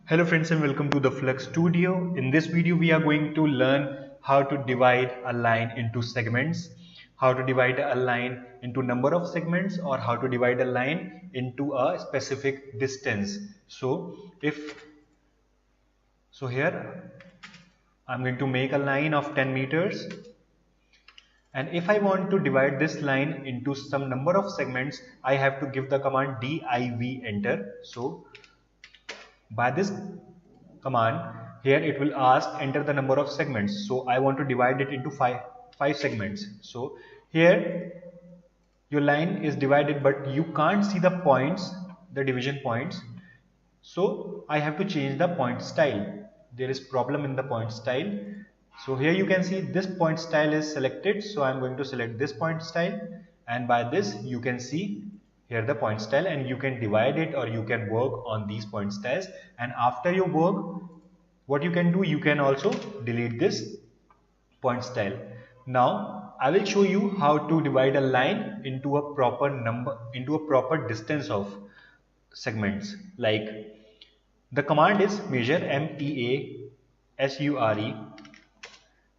Hello friends and welcome to the Flux Studio. In this video we are going to learn how to divide a line into segments, how to divide a line into number of segments, or how to divide a line into a specific distance. Here I'm going to make a line of 10 meters, and if I want to divide this line into some number of segments, I have to give the command div enter. So by this command here it will ask enter the number of segments. So I want to divide it into five segments. So here your line is divided, but you can't see the points, the division points. So I have to change the point style. There is problem in the point style. So here you can see this point style is selected. So I'm going to select this point style, and by this you can see here the point style, and you can divide it or you can work on these point styles. And after your work, what you can do, you can also delete this point style. Now I will show you how to divide a line into a proper distance of segments. Like the command is measure, MEASURE,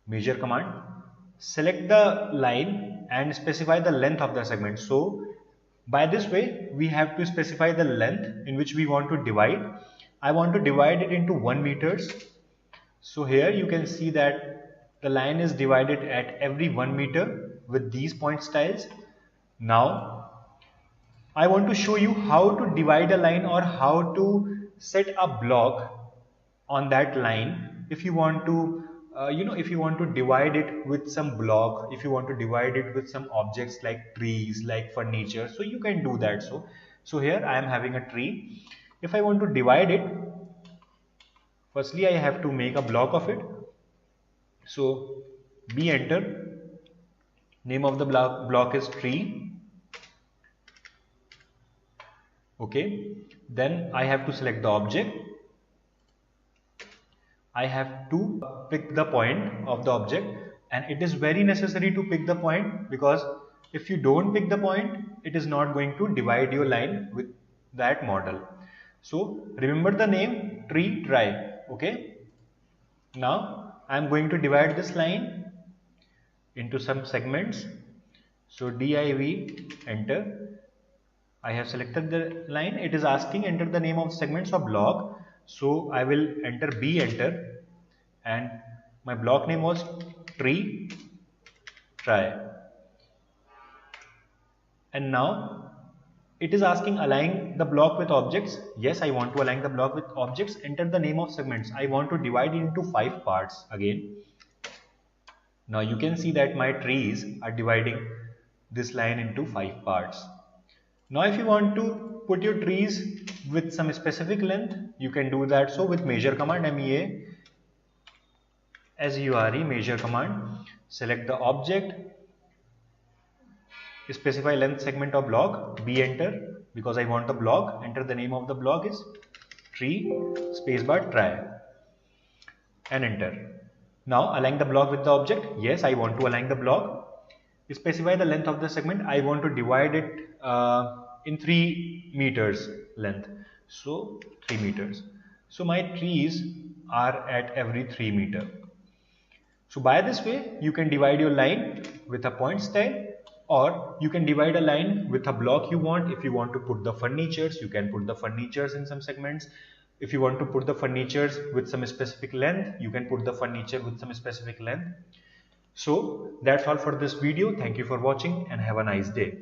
measure command. Select the line and specify the length of the segment. So by this way we have to specify the length in which we want to divide. I want to divide it into 1 meters. So here you can see that the line is divided at every 1 meter with these point styles. Now I want to show you how to divide a line or how to set a block on that line. If you want to if you want to divide it with some block, if you want to divide it with some objects like trees, like furniture, so you can do that. So here I am having a tree. If I want to divide it, firstly I have to make a block of it. So B enter, name of the block is tree. Okay, then I have to select the object. I have to pick the point of the object, and it is very necessary to pick the point, because if you don't pick the point, it is not going to divide your line with that model. So remember the name tree try. Okay, now I am going to divide this line into some segments. So div enter. I have selected the line. It is asking enter the name of segments or block. So I will enter B enter, and my block name was tree try. And now it is asking align the block with objects. Yes, I want to align the block with objects. Enter the name of segments. I want to divide it into 5 parts again. Now you can see that my trees are dividing this line into 5 parts. Now if you want to put your trees with some specific length, you can do that. So with measure command, MEASURE, measure command, select the object, specify length segment of block, B enter, because I want the block. Enter the name of the block is tree spacebar try, and enter. Now align the block with the object. Yes, I want to align the block. Specify the length of the segment. I want to divide it in 3 meters length. So 3 meters. So my trees are at every 3 meter. So by this way you can divide your line with a point style, or you can divide a line with a block you want. If you want to put the furnitures, you can put the furnitures in some segments. If you want to put the furnitures with some specific length, you can put the furniture with some specific length. So that's all for this video. Thank you for watching and have a nice day.